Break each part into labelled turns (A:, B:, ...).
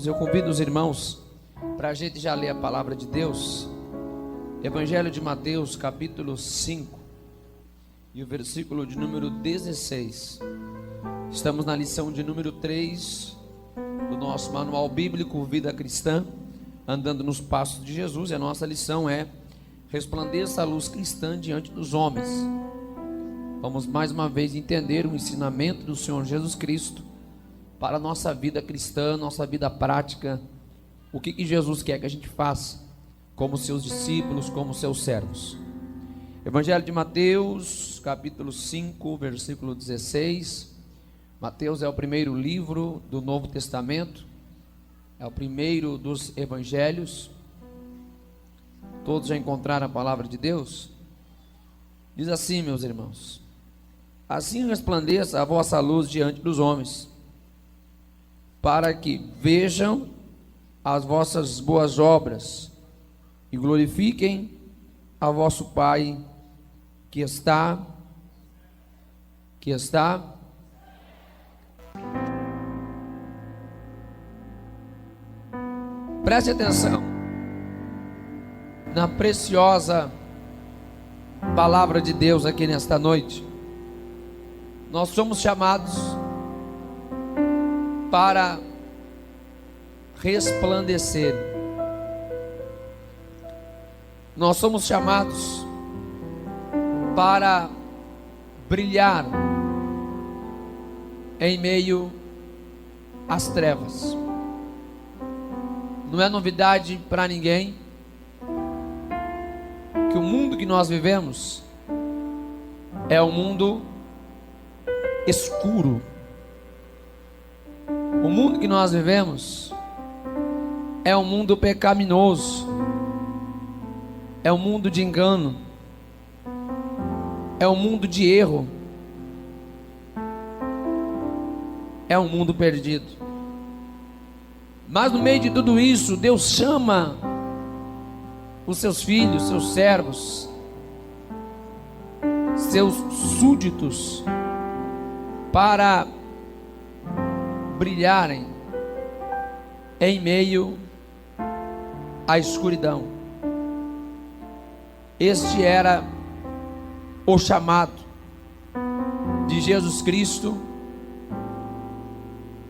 A: Eu convido os irmãos para a gente já ler a palavra de Deus. Evangelho de Mateus, capítulo 5 e o versículo de número 16. Estamos na lição de número 3 do nosso manual bíblico Vida Cristã, andando nos passos de Jesus. E a nossa lição é: resplandeça a luz cristã diante dos homens. Vamos mais uma vez entender o ensinamento do Senhor Jesus Cristo para a nossa vida cristã, nossa vida prática. O que Jesus quer que a gente faça como seus discípulos, como seus servos. Evangelho de Mateus, capítulo 5, versículo 16. Mateus é o primeiro livro do Novo Testamento, é o primeiro dos evangelhos. Todos já encontraram a palavra de Deus? Diz assim, meus irmãos: assim resplandeça a vossa luz diante dos homens, para que vejam as vossas boas obras e glorifiquem a vosso Pai que está. Preste atenção na preciosa palavra de Deus aqui nesta noite. Nós somos chamados para resplandecer. Nós somos chamados para brilhar em meio às trevas. Não é novidade para ninguém que o mundo que nós vivemos é um mundo escuro. O mundo que nós vivemos é um mundo pecaminoso, é um mundo de engano, é um mundo de erro, é um mundo perdido. Mas no meio de tudo isso, Deus chama os seus filhos, seus servos, seus súditos, para brilharem em meio à escuridão. Este era o chamado de Jesus Cristo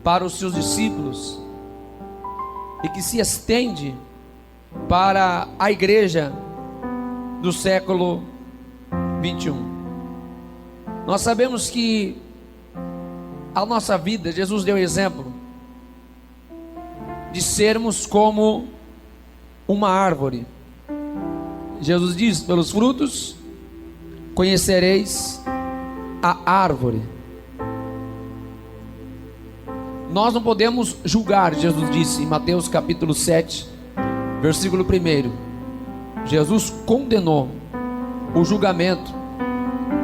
A: para os seus discípulos, e que se estende para a igreja do século 21. Nós sabemos que a nossa vida, Jesus deu exemplo de sermos como uma árvore. Jesus diz: pelos frutos conhecereis a árvore. Nós não podemos julgar, Jesus disse em Mateus capítulo 7, versículo 1. Jesus condenou o julgamento,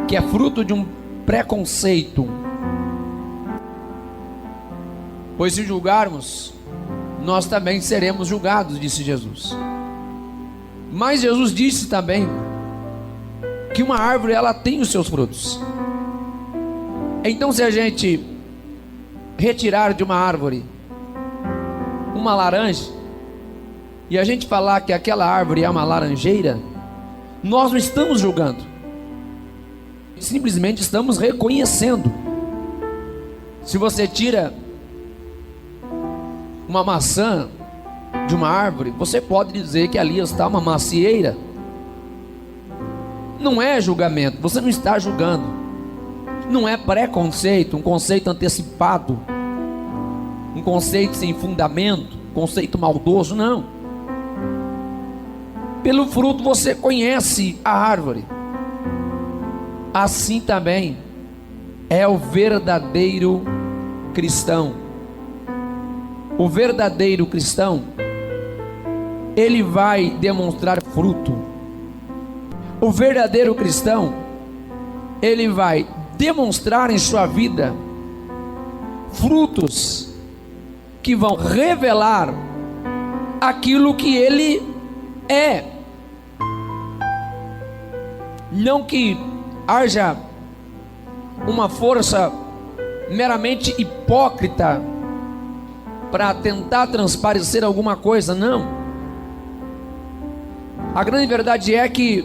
A: que é fruto de um preconceito. Pois se julgarmos, nós também seremos julgados, disse Jesus. Mas Jesus disse também que uma árvore, ela tem os seus frutos. Então, se a gente retirar de uma árvore uma laranja, e a gente falar que aquela árvore é uma laranjeira, nós não estamos julgando, simplesmente estamos reconhecendo. Se você tira uma maçã de uma árvore, você pode dizer que ali está uma macieira. Não é julgamento, você não está julgando. Não é preconceito, um conceito antecipado, um conceito sem fundamento, um conceito maldoso, não. Pelo fruto você conhece a árvore. Assim também é o verdadeiro cristão. O verdadeiro cristão, ele vai demonstrar fruto. O verdadeiro cristão, ele vai demonstrar em sua vida frutos que vão revelar aquilo que ele é. Não que haja uma força meramente hipócrita para tentar transparecer alguma coisa, não. A grande verdade é que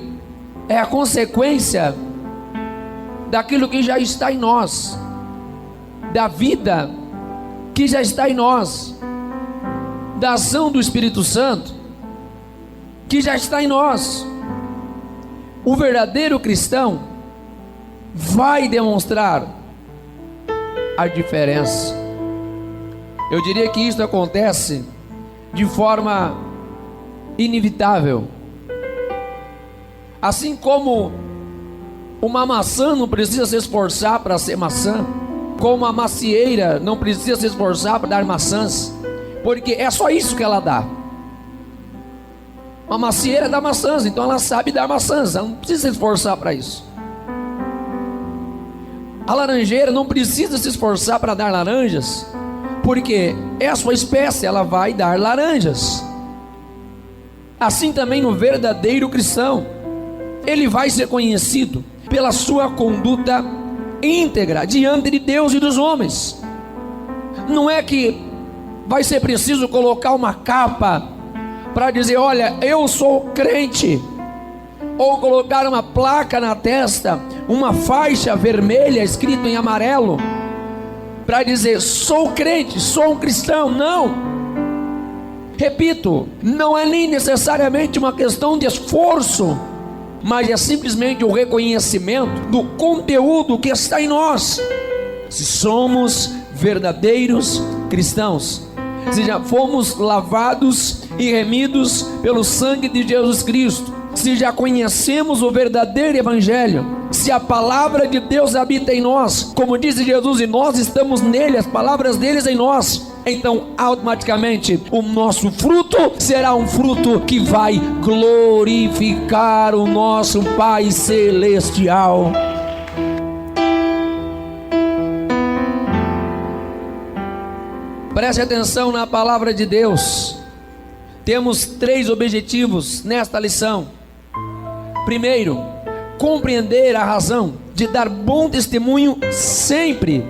A: é a consequência daquilo que já está em nós, da vida que já está em nós, da ação do Espírito Santo que já está em nós. O verdadeiro cristão vai demonstrar a diferença. Eu diria que isso acontece de forma inevitável. Assim como uma maçã não precisa se esforçar para ser maçã, como a macieira não precisa se esforçar para dar maçãs, porque é só isso que ela dá. Uma macieira dá maçãs, então ela sabe dar maçãs, ela não precisa se esforçar para isso. A laranjeira não precisa se esforçar para dar laranjas, porque é a sua espécie, ela vai dar laranjas. Assim também no verdadeiro cristão, ele vai ser conhecido pela sua conduta íntegra diante de Deus e dos homens. Não é que vai ser preciso colocar uma capa para dizer, olha, eu sou crente, ou colocar uma placa na testa, uma faixa vermelha escrito em amarelo, para dizer, sou crente, sou um cristão. Não, repito, não é nem necessariamente uma questão de esforço, mas é simplesmente o reconhecimento do conteúdo que está em nós. Se somos verdadeiros cristãos, se já fomos lavados e remidos pelo sangue de Jesus Cristo, se já conhecemos o verdadeiro evangelho, se a palavra de Deus habita em nós, como disse Jesus, e nós estamos nele, as palavras deles em nós, então automaticamente o nosso fruto será um fruto que vai glorificar o nosso Pai Celestial. Preste atenção na palavra de Deus. Temos 3 objetivos nesta lição. Primeiro, compreender a razão de dar bom testemunho sempre,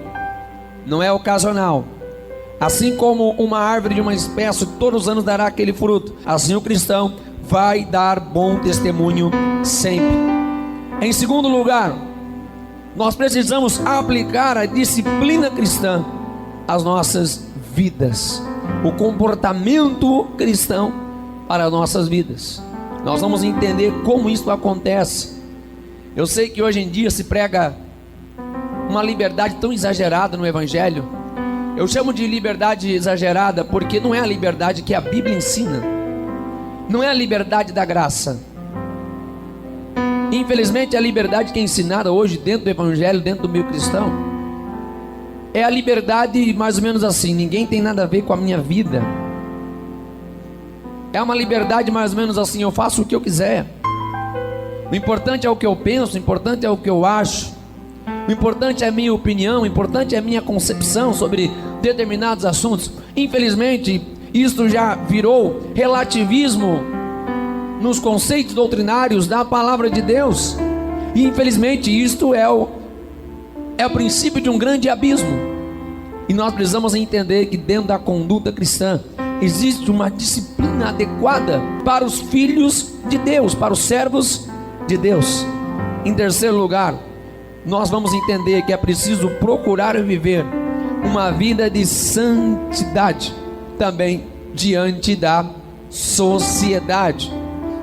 A: não é ocasional. Assim como uma árvore de uma espécie todos os anos dará aquele fruto, assim o cristão vai dar bom testemunho sempre. Em segundo lugar, nós precisamos aplicar a disciplina cristã às nossas vidas, o comportamento cristão para nossas vidas. Nós vamos entender como isso acontece. Eu sei que hoje em dia se prega uma liberdade tão exagerada no evangelho. Eu chamo de liberdade exagerada porque não é a liberdade que a Bíblia ensina, não é a liberdade da graça. Infelizmente a liberdade que é ensinada hoje dentro do evangelho, dentro do meio cristão, é a liberdade mais ou menos assim: ninguém tem nada a ver com a minha vida. É uma liberdade mais ou menos assim: eu faço o que eu quiser, o importante é o que eu penso, o importante é o que eu acho, o importante é a minha opinião, o importante é a minha concepção sobre determinados assuntos. Infelizmente isto já virou relativismo nos conceitos doutrinários da palavra de Deus, e infelizmente isto é o princípio de um grande abismo. E nós precisamos entender que dentro da conduta cristã existe uma disciplina adequada para os filhos de Deus, para os servos de Deus. Em terceiro lugar, nós vamos entender que é preciso procurar viver uma vida de santidade também diante da sociedade.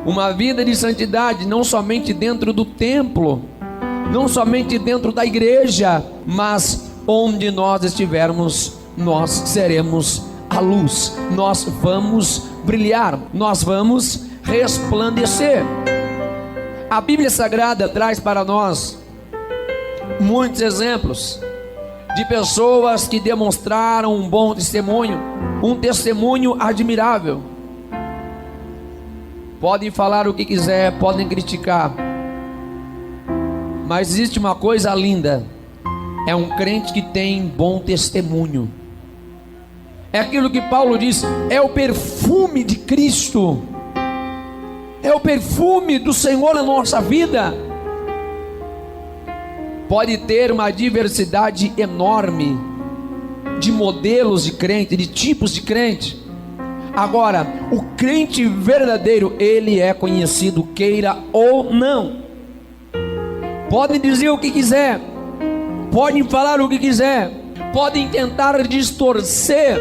A: Uma vida de santidade não somente dentro do templo, não somente dentro da igreja, mas onde nós estivermos, nós seremos a luz, nós vamos brilhar, nós vamos resplandecer. A Bíblia Sagrada traz para nós muitos exemplos de pessoas que demonstraram um bom testemunho, um testemunho admirável. Podem falar o que quiser, podem criticar, mas existe uma coisa linda: é um crente que tem bom testemunho. É aquilo que Paulo diz: é o perfume de Cristo, é o perfume do Senhor na nossa vida. Pode ter uma diversidade enorme de modelos de crente, de tipos de crente. Agora, o crente verdadeiro, ele é conhecido, queira ou não. Podem dizer o que quiser, podem falar o que quiser, podem tentar distorcer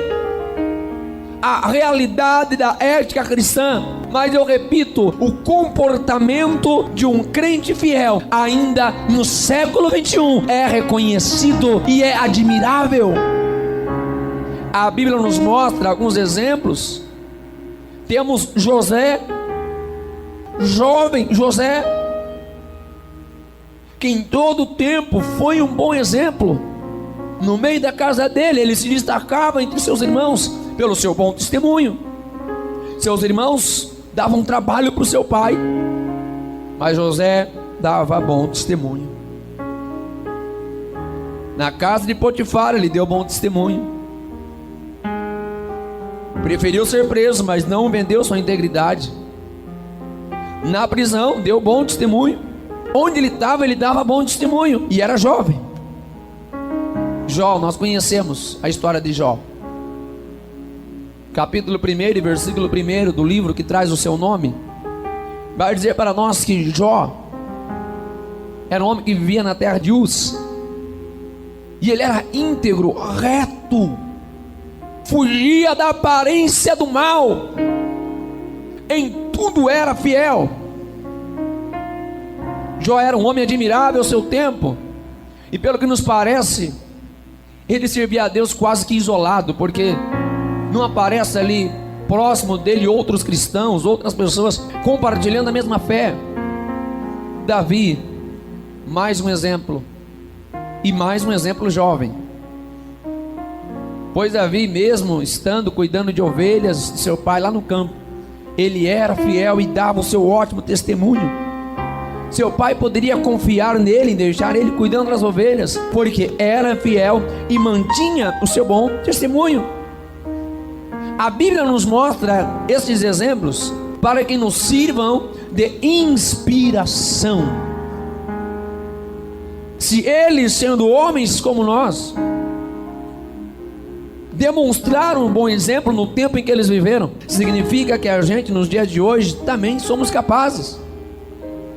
A: a realidade da ética cristã, mas eu repito, o comportamento de um crente fiel, ainda no século 21, é reconhecido e é admirável. A Bíblia nos mostra alguns exemplos. Temos José, jovem José, que em todo tempo foi um bom exemplo. No meio da casa dele, ele se destacava entre seus irmãos pelo seu bom testemunho. Seus irmãos davam trabalho para o seu pai, mas José dava bom testemunho. Na casa de Potifar, ele deu bom testemunho. Preferiu ser preso, mas não vendeu sua integridade. Na prisão, deu bom testemunho. Onde ele estava, ele dava bom testemunho. E era jovem. Jó, nós conhecemos a história de Jó. Capítulo 1 e versículo 1 do livro que traz o seu nome, vai dizer para nós que Jó era um homem que vivia na terra de Uz. E ele era íntegro, reto, fugia da aparência do mal, em tudo era fiel. Jó era um homem admirável ao seu tempo, e pelo que nos parece, ele servia a Deus quase que isolado, porque não aparece ali próximo dele outros cristãos, outras pessoas compartilhando a mesma fé. Davi, mais um exemplo, e mais um exemplo jovem. Pois Davi, mesmo estando cuidando de ovelhas de seu pai lá no campo, ele era fiel e dava o seu ótimo testemunho. Seu pai poderia confiar nele, em deixar ele cuidando das ovelhas, porque era fiel e mantinha o seu bom testemunho. A Bíblia nos mostra esses exemplos para que nos sirvam de inspiração. Se eles, sendo homens como nós, demonstraram um bom exemplo no tempo em que eles viveram, significa que a gente nos dias de hoje também somos capazes,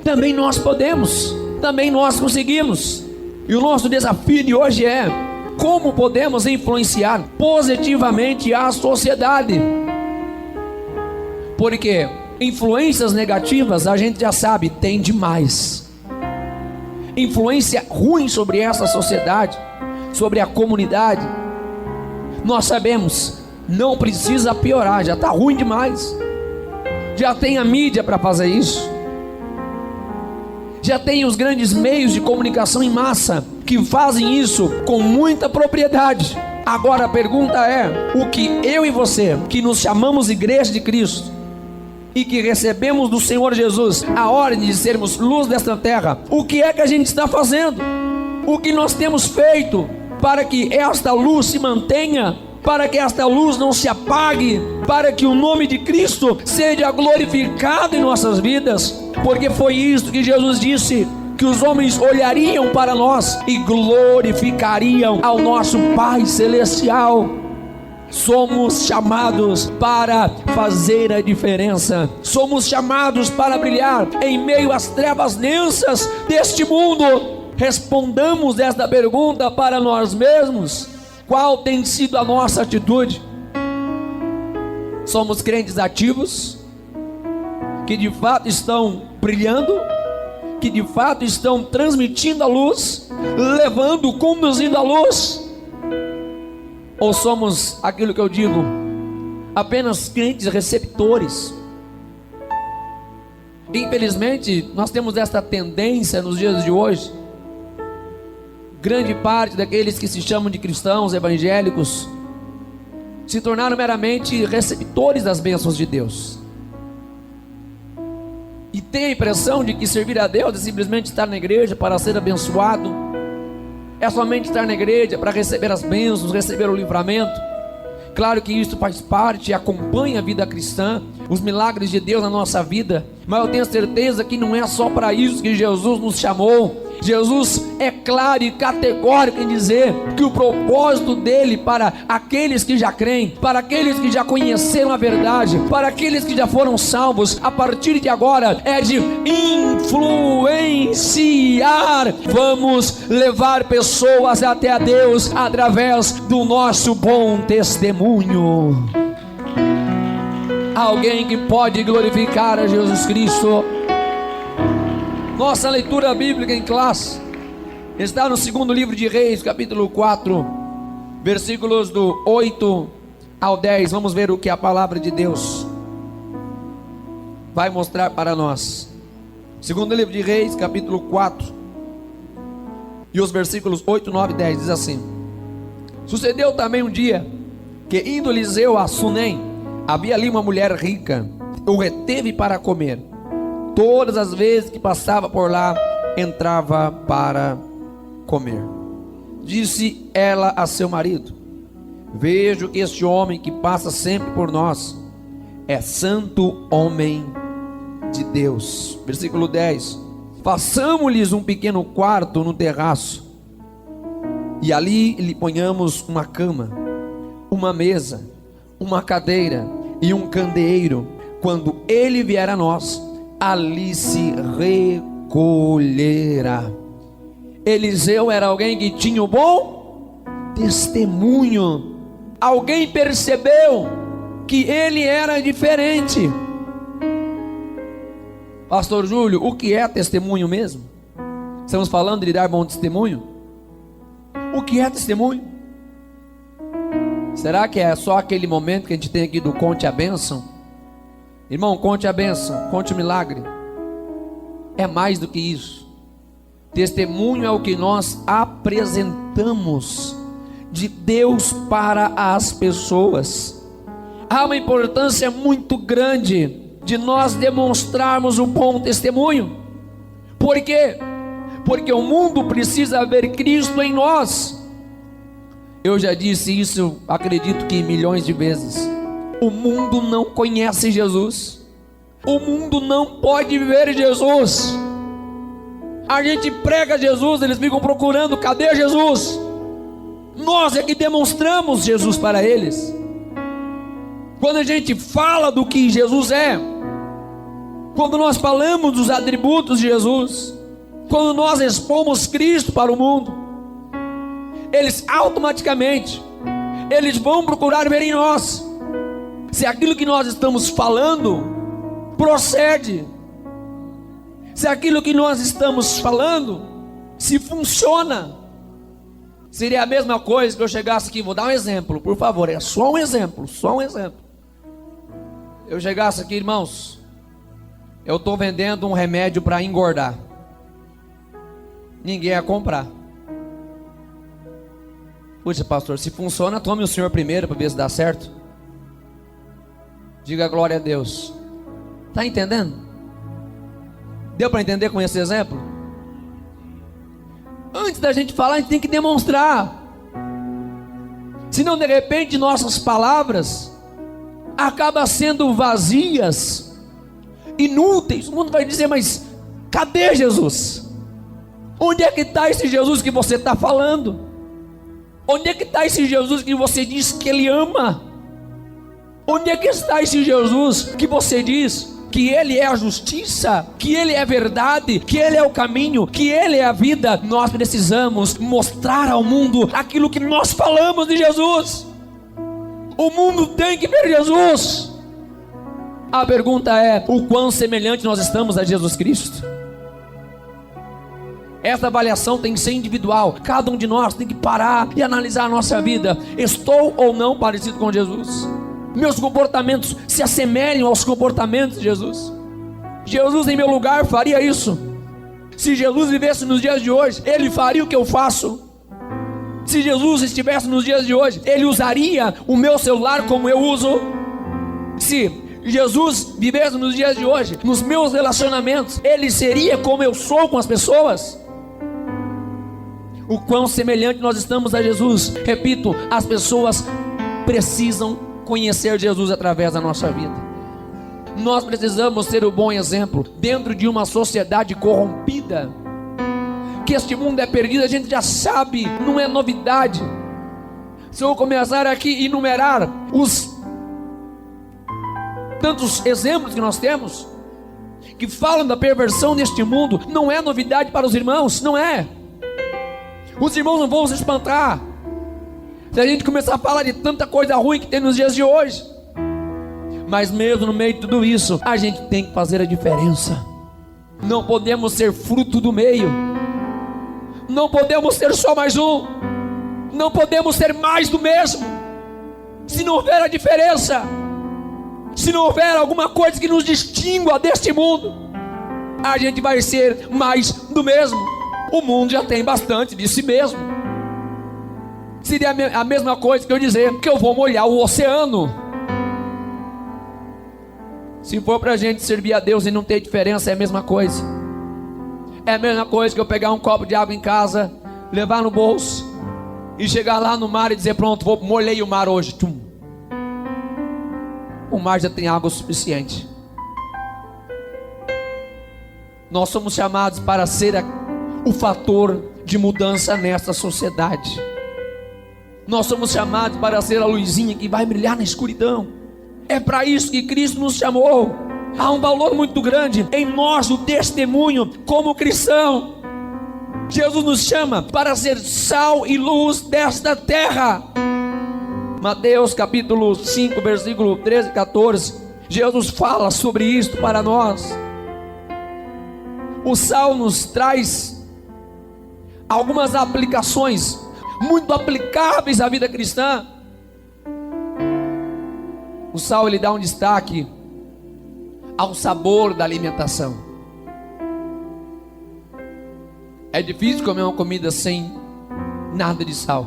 A: também nós podemos, também nós conseguimos. E o nosso desafio de hoje é: como podemos influenciar positivamente a sociedade? Porque influências negativas a gente já sabe, tem demais. Influência ruim sobre essa sociedade, sobre a comunidade, nós sabemos, não precisa piorar, já está ruim demais. Já tem a mídia para fazer isso, já tem os grandes meios de comunicação em massa que fazem isso com muita propriedade. Agora a pergunta é: o que eu e você, que nos chamamos Igreja de Cristo e que recebemos do Senhor Jesus a ordem de sermos luz desta terra, o que é que a gente está fazendo? O que nós temos feito para que esta luz se mantenha, para que esta luz não se apague, para que o nome de Cristo seja glorificado em nossas vidas? Porque foi isso que Jesus disse, que os homens olhariam para nós e glorificariam ao nosso Pai Celestial. Somos chamados para fazer a diferença, somos chamados para brilhar em meio às trevas densas deste mundo. Respondamos esta pergunta para nós mesmos: qual tem sido a nossa atitude? Somos crentes ativos, que de fato estão brilhando, que de fato estão transmitindo a luz, levando, conduzindo a luz? Ou somos aquilo que eu digo, apenas crentes receptores? Infelizmente, nós temos esta tendência nos dias de hoje. Grande parte daqueles que se chamam de cristãos evangélicos se tornaram meramente receptores das bênçãos de Deus, e tem a impressão de que servir a Deus é simplesmente estar na igreja para ser abençoado, é somente estar na igreja para receber as bênçãos, receber o livramento. Claro que isso faz parte, acompanha a vida cristã, os milagres de Deus na nossa vida, Mas eu tenho certeza que não é só para isso que Jesus nos chamou. Jesus é claro e categórico em dizer que o propósito dele para aqueles que já creem, para aqueles que já conheceram a verdade, para aqueles que já foram salvos, a partir de agora é de influenciar. Vamos levar pessoas até a Deus através do nosso bom testemunho. Alguém que pode glorificar a Jesus Cristo. Nossa leitura bíblica em classe está no segundo livro de Reis, capítulo 4, versículos do 8 ao 10. Vamos ver o que a palavra de Deus vai mostrar para nós. Segundo livro de Reis, capítulo 4, e os versículos 8, 9 e 10, diz assim: Sucedeu também um dia, que indo Eliseu a Sunem, havia ali uma mulher rica, o reteve para comer. Todas as vezes que passava por lá, entrava para comer. Disse ela a seu marido: Vejo que este homem que passa sempre por nós é santo homem de Deus. Versículo 10: Façamos-lhes um pequeno quarto no terraço, e ali lhe ponhamos uma cama, uma mesa, uma cadeira e um candeeiro. Quando ele vier a nós, ali se recolherá. Eliseu era alguém que tinha um bom testemunho. Alguém percebeu que ele era diferente. Pastor Júlio, o que é testemunho mesmo? Estamos falando de dar bom testemunho? O que é testemunho? Será que é só aquele momento que a gente tem aqui do conte a bênção? Irmão, conte a bênção, conte o milagre. É mais do que isso. Testemunho é o que nós apresentamos de Deus para as pessoas. Há uma importância muito grande de nós demonstrarmos um bom testemunho. Por quê? Porque o mundo precisa ver Cristo em nós. Eu já disse isso, acredito que milhões de vezes. O mundo não conhece Jesus. O mundo não pode ver Jesus. A gente prega Jesus, eles ficam procurando, cadê Jesus? Nós é que demonstramos Jesus para eles. Quando a gente fala do que Jesus é, quando nós falamos dos atributos de Jesus, quando nós expomos Cristo para o mundo, eles automaticamente, eles vão procurar ver em nós se aquilo que nós estamos falando procede, se aquilo que nós estamos falando se funciona. Seria a mesma coisa que eu chegasse aqui, vou dar um exemplo, por favor, é só um exemplo, eu chegasse aqui, irmãos, eu estou vendendo um remédio para engordar, ninguém ia comprar. Puxa, pastor, se funciona, tome o senhor primeiro para ver se dá certo. Diga glória a Deus. Está entendendo? Deu para entender com esse exemplo? Antes da gente falar, a gente tem que demonstrar. Senão, de repente, nossas palavras acabam sendo vazias, inúteis. O mundo vai dizer, mas cadê Jesus? Onde é que está esse Jesus que você está falando? Onde é que está esse Jesus que você diz que Ele ama? Onde é que está esse Jesus que você diz que Ele é a justiça, que Ele é a verdade, que Ele é o caminho, que Ele é a vida? Nós precisamos mostrar ao mundo aquilo que nós falamos de Jesus. O mundo tem que ver Jesus. A pergunta é, o quão semelhante nós estamos a Jesus Cristo? Essa avaliação tem que ser individual. Cada um de nós tem que parar e analisar a nossa vida. Estou ou não parecido com Jesus? Meus comportamentos se assemelham aos comportamentos de Jesus? Jesus em meu lugar faria isso? Se Jesus vivesse nos dias de hoje, Ele faria o que eu faço? Se Jesus estivesse nos dias de hoje, Ele usaria o meu celular como eu uso? Se Jesus vivesse nos dias de hoje, nos meus relacionamentos, Ele seria como eu sou com as pessoas? O quão semelhante nós estamos a Jesus. Repito, as pessoas precisam conhecer Jesus através da nossa vida. Nós precisamos ser o bom exemplo dentro de uma sociedade corrompida. Que este mundo é perdido, a gente já sabe, não é novidade. Se eu começar aqui a enumerar os tantos exemplos que nós temos, que falam da perversão neste mundo, não é novidade para os irmãos, não é. Os irmãos não vão se espantar se a gente começar a falar de tanta coisa ruim que tem nos dias de hoje. Mas mesmo no meio de tudo isso, a gente tem que fazer a diferença. Não podemos ser fruto do meio. Não podemos ser só mais um. Não podemos ser mais do mesmo. Se não houver a diferença, se não houver alguma coisa que nos distingua deste mundo, a gente vai ser mais do mesmo. O mundo já tem bastante de si mesmo. Seria a mesma coisa que eu dizer que eu vou molhar o oceano. Se for para a gente servir a Deus e não ter diferença, é a mesma coisa. É a mesma coisa que eu pegar um copo de água em casa, levar no bolso e chegar lá no mar e dizer: pronto, molhei o mar hoje. Tum. O mar já tem água o suficiente. Nós somos chamados para ser o fator de mudança nessa sociedade. Nós somos chamados para ser a luzinha que vai brilhar na escuridão. É para isso que Cristo nos chamou. Há um valor muito grande em nós, o testemunho como cristão. Jesus nos chama para ser sal e luz desta terra. Mateus capítulo 5, versículo 13 e 14, Jesus fala sobre isto para nós. O sal nos traz algumas aplicações muito aplicáveis à vida cristã. O sal, ele dá um destaque ao sabor da alimentação. É difícil comer uma comida sem nada de sal.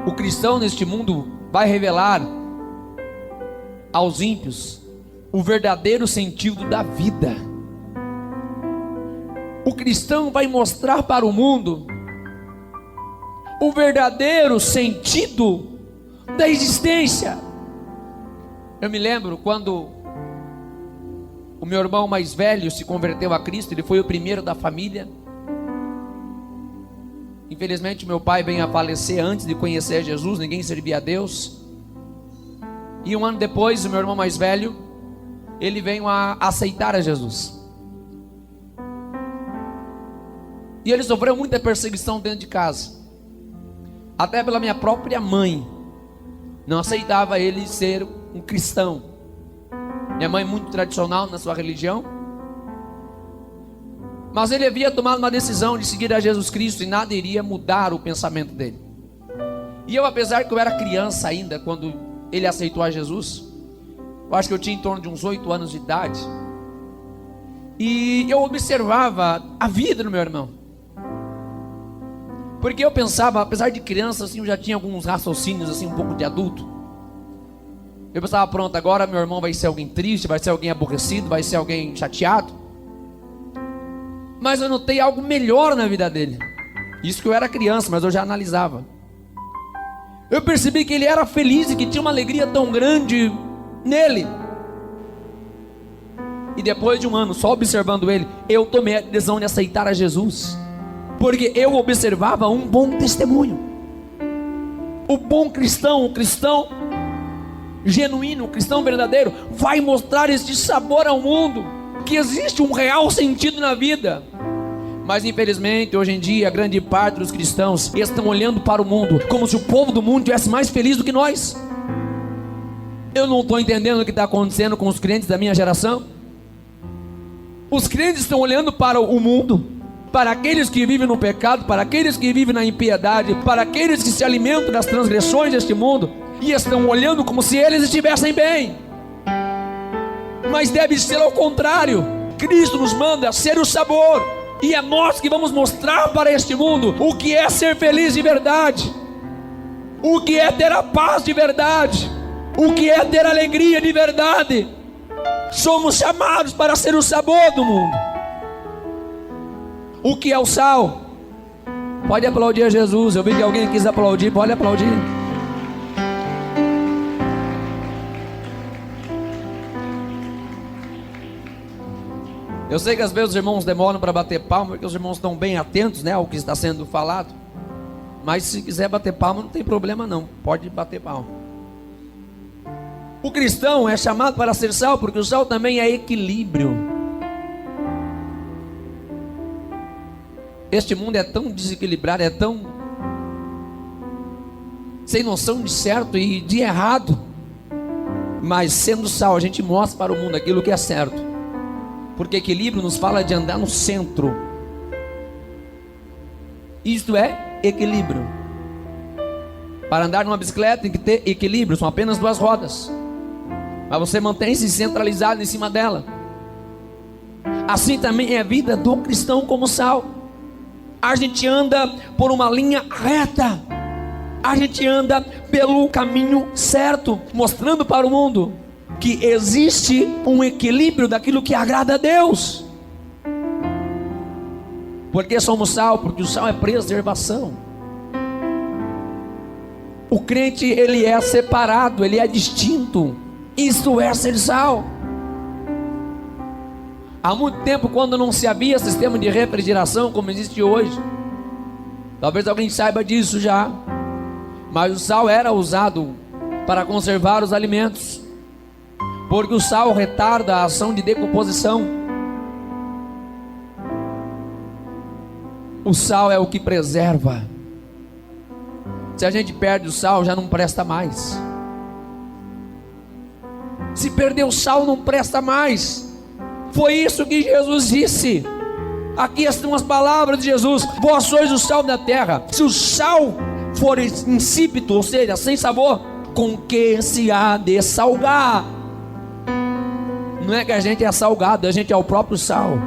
A: O cristão neste mundo vai revelar aos ímpios o verdadeiro sentido da vida. O cristão vai mostrar para o mundo o verdadeiro sentido da existência. Eu me lembro quando o meu irmão mais velho se converteu a Cristo. Ele foi o primeiro da família. Infelizmente meu pai veio a falecer antes de conhecer Jesus. Ninguém servia a Deus. E um ano depois o meu irmão mais velho, ele veio a aceitar a Jesus. E ele sofreu muita perseguição dentro de casa, até pela minha própria mãe. Não aceitava ele ser um cristão. Minha mãe muito tradicional na sua religião, mas ele havia tomado uma decisão de seguir a Jesus Cristo e nada iria mudar o pensamento dele. E eu, apesar que eu era criança ainda quando ele aceitou a Jesus, eu acho que eu tinha em torno de uns 8 anos de idade, e eu observava a vida do meu irmão, porque eu pensava, apesar de criança assim, eu já tinha alguns raciocínios assim, um pouco de adulto. Eu pensava: pronto, agora meu irmão vai ser alguém triste, vai ser alguém aborrecido, vai ser alguém chateado. Mas eu notei algo melhor na vida dele. Isso que eu era criança, mas eu já analisava. Eu percebi que ele era feliz e que tinha uma alegria tão grande nele. E depois de um ano só observando ele, eu tomei a decisão de aceitar a Jesus, porque eu observava um bom testemunho. O bom cristão, o cristão genuíno, o cristão verdadeiro, vai mostrar este sabor ao mundo, que existe um real sentido na vida. Mas infelizmente hoje em dia a grande parte dos cristãos estão olhando para o mundo como se o povo do mundo estivesse mais feliz do que nós. Eu não estou entendendo o que está acontecendo com os crentes da minha geração. Os crentes estão olhando para o mundo, para aqueles que vivem no pecado, para aqueles que vivem na impiedade, para aqueles que se alimentam das transgressões deste mundo, e estão olhando como se eles estivessem bem. Mas deve ser ao contrário. Cristo nos manda ser o sabor, e é nós que vamos mostrar para este mundo o que é ser feliz de verdade, o que é ter a paz de verdade, o que é ter alegria de verdade. Somos chamados para ser o sabor do mundo. O que é o sal? Pode aplaudir a Jesus. Eu vi que alguém quis aplaudir, pode aplaudir. Eu sei que às vezes os irmãos demoram para bater palma, porque os irmãos estão bem atentos, né, ao que está sendo falado. Mas se quiser bater palma, não tem problema não, pode bater palma. O cristão é chamado para ser sal, porque o sal também é equilíbrio. Este mundo é tão desequilibrado, é tão sem noção de certo e de errado. Mas sendo sal, a gente mostra para o mundo aquilo que é certo. Porque equilíbrio nos fala de andar no centro. Isto é equilíbrio. Para andar numa bicicleta tem que ter equilíbrio, são apenas duas rodas. Mas você mantém-se centralizado em cima dela. Assim também é a vida do cristão como sal. A gente anda por uma linha reta. A gente anda pelo caminho certo, mostrando para o mundo que existe um equilíbrio daquilo que agrada a Deus. Porque somos sal? Porque o sal é preservação. O crente, ele é separado, ele é distinto. Isto é ser sal. Há muito tempo, quando não se havia sistema de refrigeração como existe hoje, talvez alguém saiba disso já, mas o sal era usado para conservar os alimentos, porque o sal retarda a ação de decomposição. O sal é o que preserva. Se a gente perde o sal, já não presta mais. Se perder o sal, não presta mais. Foi isso que Jesus disse. Aqui estão as palavras de Jesus: vós sois o sal da terra. Se o sal for insípido, ou seja, sem sabor, com que se há de salgar? Não é que a gente é salgado, a gente é o próprio sal.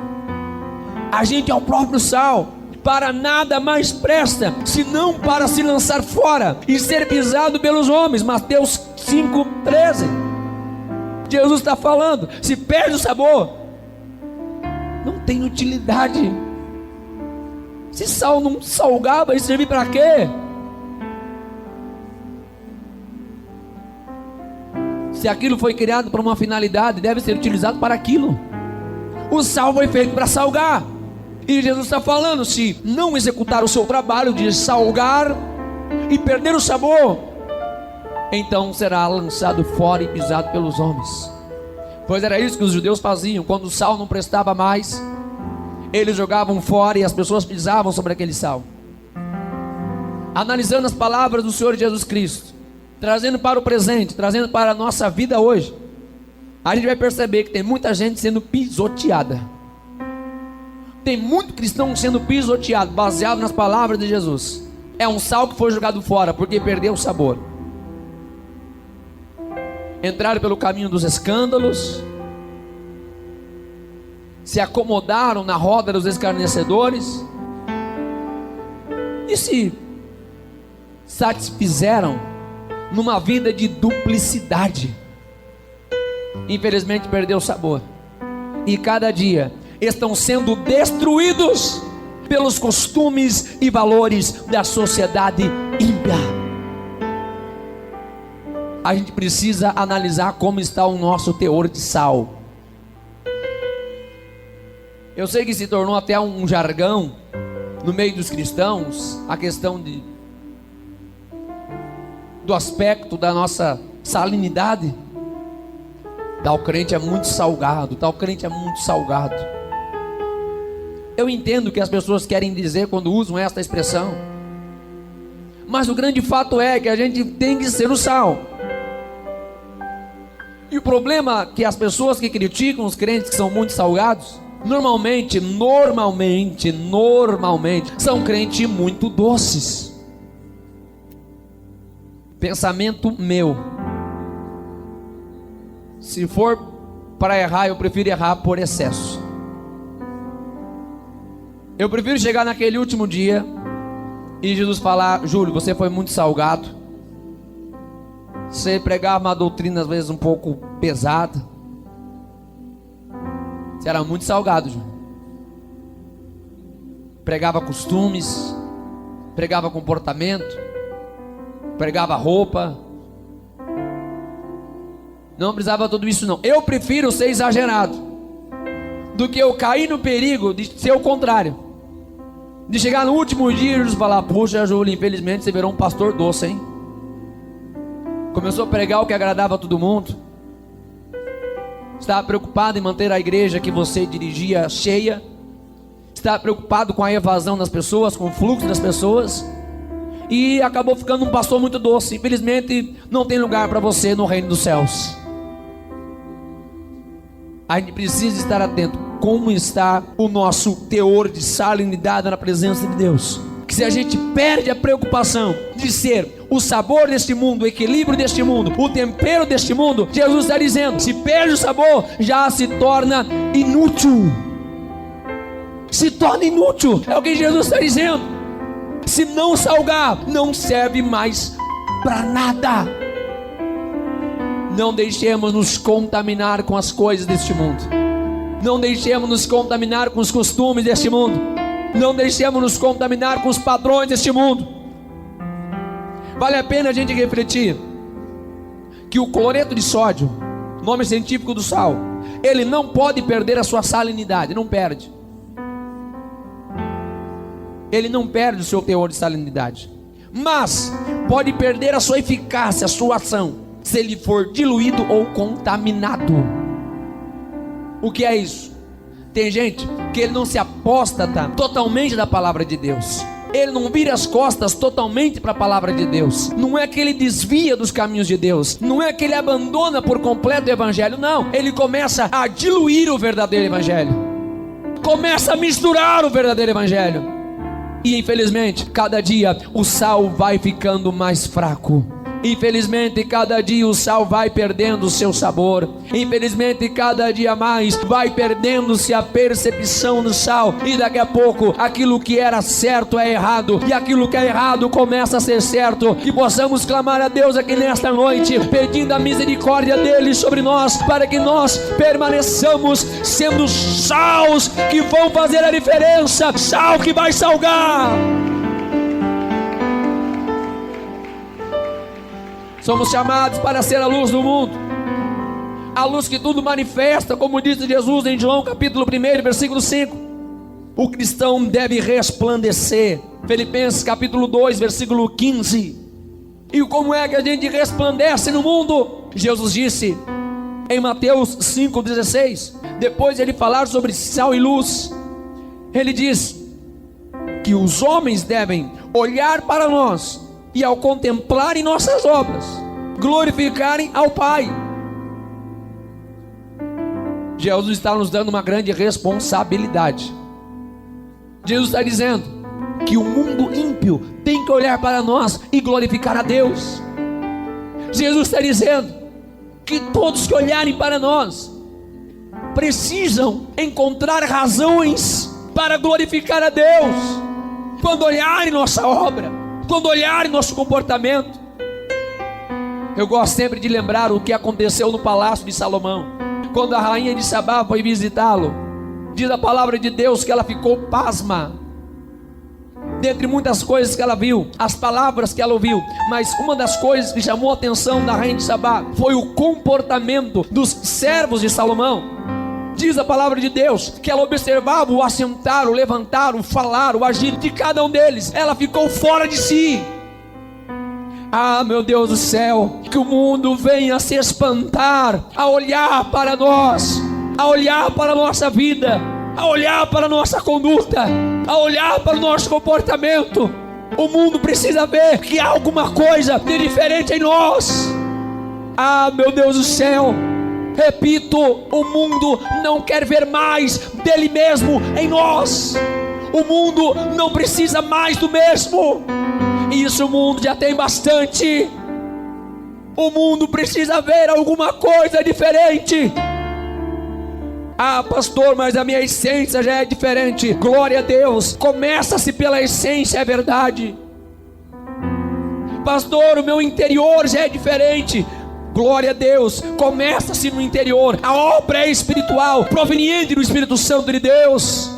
A: A gente é o próprio sal. Para nada mais presta, senão para se lançar fora e ser pisado pelos homens. Mateus 5,13. Jesus está falando: se perde o sabor, não tem utilidade. Se sal não salgar, vai servir para quê? Se aquilo foi criado para uma finalidade, deve ser utilizado para aquilo. O sal foi feito para salgar. E Jesus está falando: se não executar o seu trabalho de salgar e perder o sabor, então será lançado fora e pisado pelos homens. Pois era isso que os judeus faziam. Quando o sal não prestava mais, eles jogavam fora e as pessoas pisavam sobre aquele sal. Analisando as palavras do Senhor Jesus Cristo, trazendo para o presente, trazendo para a nossa vida hoje, a gente vai perceber que tem muita gente sendo pisoteada. Tem muito cristão sendo pisoteado, baseado nas palavras de Jesus. É um sal que foi jogado fora, porque perdeu o sabor. Entraram pelo caminho dos escândalos, se acomodaram na roda dos escarnecedores, e se satisfizeram numa vida de duplicidade. Infelizmente perdeu o sabor. E cada dia estão sendo destruídos pelos costumes e valores da sociedade ímpia. A gente precisa analisar como está o nosso teor de sal. Eu sei que se tornou até um jargão no meio dos cristãos a questão do aspecto da nossa salinidade. Tal crente é muito salgado, tal crente é muito salgado. Eu entendo o que as pessoas querem dizer quando usam esta expressão, mas o grande fato é que a gente tem que ser o sal. E o problema é que as pessoas que criticam os crentes que são muito salgados, normalmente são crentes muito doces. Pensamento meu: se for para errar, eu prefiro errar por excesso. Eu prefiro chegar naquele último dia e Jesus falar: Júlio, você foi muito salgado, você pregava uma doutrina às vezes um pouco pesada, você era muito salgado, Júlio. Pregava costumes, pregava comportamento, pregava roupa. Não precisava tudo isso não. Eu prefiro ser exagerado do que eu cair no perigo de ser o contrário. De chegar no último dia e falar: puxa, Júlio, infelizmente você virou um pastor doce, hein? Começou a pregar o que agradava a todo mundo. Estava preocupado em manter a igreja que você dirigia cheia. Estava preocupado com a evasão das pessoas, com o fluxo das pessoas. E acabou ficando um pastor muito doce. Infelizmente não tem lugar para você no reino dos céus. A gente precisa estar atento. Como está o nosso teor de salinidade na presença de Deus? Que se a gente perde a preocupação de ser o sabor deste mundo, o equilíbrio deste mundo, o tempero deste mundo, Jesus está dizendo: se perde o sabor, já se torna inútil. Se torna inútil, é o que Jesus está dizendo. Se não salgar, não serve mais para nada. Não deixemos nos contaminar com as coisas deste mundo. Não deixemos nos contaminar com os costumes deste mundo. Não deixemos nos contaminar com os padrões deste mundo. Vale a pena a gente refletir que o cloreto de sódio, nome científico do sal, ele não pode perder a sua salinidade. Não perde. Ele não perde o seu teor de salinidade, mas pode perder a sua eficácia, a sua ação, se ele for diluído ou contaminado. O que é isso? Tem gente que ele não se apóstata totalmente da palavra de Deus. Ele não vira as costas totalmente para a palavra de Deus. Não é que ele desvia dos caminhos de Deus. Não é que ele abandona por completo o evangelho. Não, ele começa a diluir o verdadeiro evangelho. Começa a misturar o verdadeiro evangelho. E infelizmente, cada dia o sal vai ficando mais fraco. Infelizmente, cada dia o sal vai perdendo o seu sabor. Infelizmente, cada dia mais vai perdendo-se a percepção do sal. E daqui a pouco, aquilo que era certo é errado, e aquilo que é errado começa a ser certo. Que possamos clamar a Deus aqui nesta noite, pedindo a misericórdia dele sobre nós, para que nós permaneçamos sendo sals que vão fazer a diferença. Sal que vai salgar. Somos chamados para ser a luz do mundo, a luz que tudo manifesta, como disse Jesus em João capítulo 1, versículo 5. O cristão deve resplandecer. Filipenses capítulo 2, versículo 15. E como é que a gente resplandece no mundo? Jesus disse em Mateus 5,16, depois de ele falar sobre sal e luz, ele diz que os homens devem olhar para nós e, ao contemplarem nossas obras, glorificarem ao Pai. Jesus está nos dando uma grande responsabilidade. Jesus está dizendo que o mundo ímpio tem que olhar para nós e glorificar a Deus. Jesus está dizendo que todos que olharem para nós precisam encontrar razões para glorificar a Deus. Quando olharem nossa obra, quando olharem nosso comportamento. Eu gosto sempre de lembrar o que aconteceu no palácio de Salomão, quando a rainha de Sabá foi visitá-lo. Diz a palavra de Deus que ela ficou pasma, dentre muitas coisas que ela viu, as palavras que ela ouviu, mas uma das coisas que chamou a atenção da rainha de Sabá foi o comportamento dos servos de Salomão. Diz a palavra de Deus que ela observava o assentar, o levantar, o falar, o agir de cada um deles. Ela ficou fora de si. Ah, meu Deus do céu, que o mundo venha se espantar a olhar para nós, a olhar para a nossa vida, a olhar para a nossa conduta, a olhar para o nosso comportamento. O mundo precisa ver que há alguma coisa de diferente em nós. Ah, meu Deus do céu, repito, o mundo não quer ver mais dele mesmo em nós. O mundo não precisa mais do mesmo. Isso o mundo já tem bastante. O mundo precisa ver alguma coisa diferente. Ah, pastor, mas a minha essência já é diferente. Glória a Deus, começa-se pela essência, é verdade. Pastor, o meu interior já é diferente. Glória a Deus, começa-se no interior. A obra é espiritual, proveniente do Espírito Santo de Deus.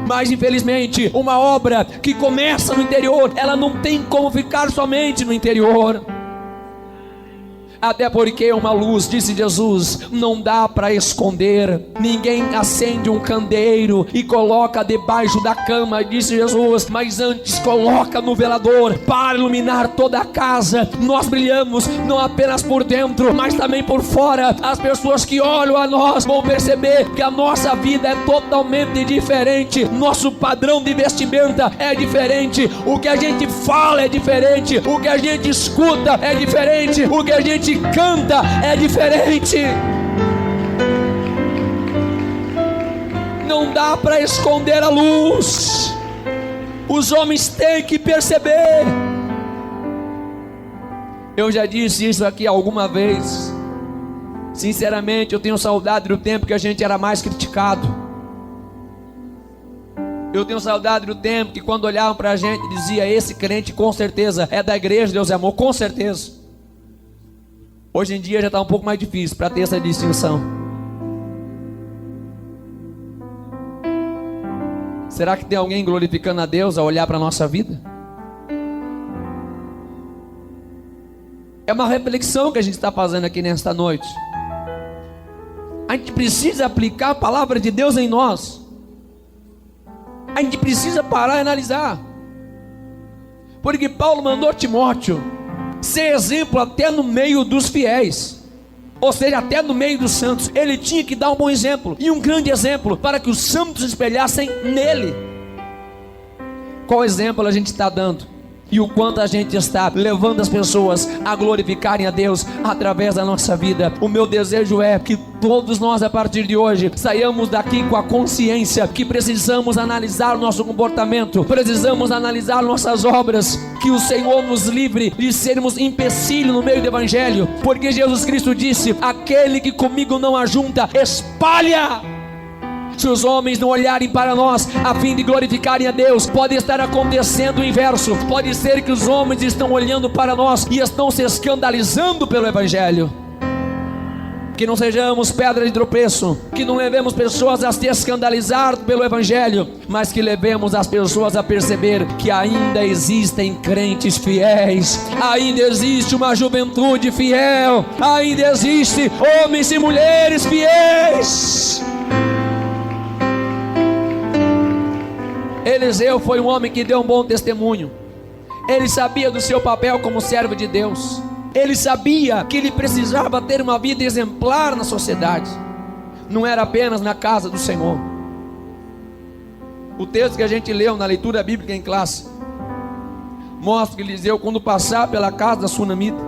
A: Mas infelizmente, uma obra que começa no interior, ela não tem como ficar somente no interior. Até porque uma luz, disse Jesus, não dá para esconder. Ninguém acende um candeeiro e coloca debaixo da cama, disse Jesus, mas antes coloca no velador para iluminar toda a casa. Nós brilhamos não apenas por dentro, mas também por fora. As pessoas que olham a nós vão perceber que a nossa vida é totalmente diferente. Nosso padrão de vestimenta é diferente. O que a gente fala é diferente. O que a gente escuta é diferente. O que a gente canta é diferente. Não dá para esconder a luz. Os homens têm que perceber. Eu já disse isso aqui alguma vez. Sinceramente, eu tenho saudade do tempo que a gente era mais criticado. Eu tenho saudade do tempo que quando olhavam para a gente dizia: esse crente com certeza é da igreja Deus é Amor, com certeza. Hoje em dia já está um pouco mais difícil para ter essa distinção. Será que tem alguém glorificando a Deus ao olhar para a nossa vida? É uma reflexão que a gente está fazendo aqui nesta noite. A gente precisa aplicar a palavra de Deus em nós. A gente precisa parar e analisar. Porque Paulo mandou Timóteo ser exemplo até no meio dos fiéis, ou seja, até no meio dos santos. Ele tinha que dar um bom exemplo e um grande exemplo para que os santos se espelhassem nele. Qual exemplo a gente está dando? E o quanto a gente está levando as pessoas a glorificarem a Deus através da nossa vida. O meu desejo é que todos nós, a partir de hoje, saiamos daqui com a consciência que precisamos analisar o nosso comportamento, precisamos analisar nossas obras, que o Senhor nos livre de sermos empecilho no meio do evangelho, porque Jesus Cristo disse: aquele que comigo não ajunta, espalha. Se os homens não olharem para nós a fim de glorificarem a Deus, pode estar acontecendo o inverso. Pode ser que os homens estão olhando para nós e estão se escandalizando pelo evangelho. Que não sejamos pedra de tropeço, que não levemos pessoas a se escandalizar pelo evangelho, mas que levemos as pessoas a perceber que ainda existem crentes fiéis, ainda existe uma juventude fiel, ainda existe homens e mulheres fiéis. Eliseu foi um homem que deu um bom testemunho. Ele sabia do seu papel como servo de Deus. Ele sabia que ele precisava ter uma vida exemplar na sociedade. Não era apenas na casa do Senhor. O texto que a gente leu na leitura bíblica em classe mostra que Eliseu, quando passar pela casa da sunamita,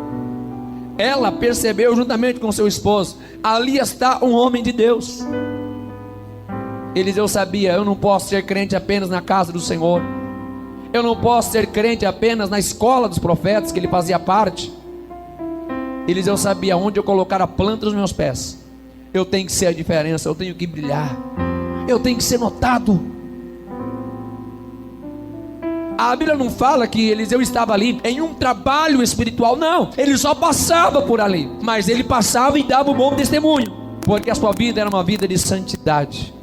A: ela percebeu juntamente com seu esposo: ali está um homem de Deus. Eliseu sabia: eu não posso ser crente apenas na casa do Senhor. Eu não posso ser crente apenas na escola dos profetas, que ele fazia parte. Eliseu sabia: onde eu colocar a planta dos meus pés, eu tenho que ser a diferença, eu tenho que brilhar, eu tenho que ser notado. A Bíblia não fala que Eliseu estava ali em um trabalho espiritual, não. Ele só passava por ali, mas ele passava e dava um bom testemunho, porque a sua vida era uma vida de santidade.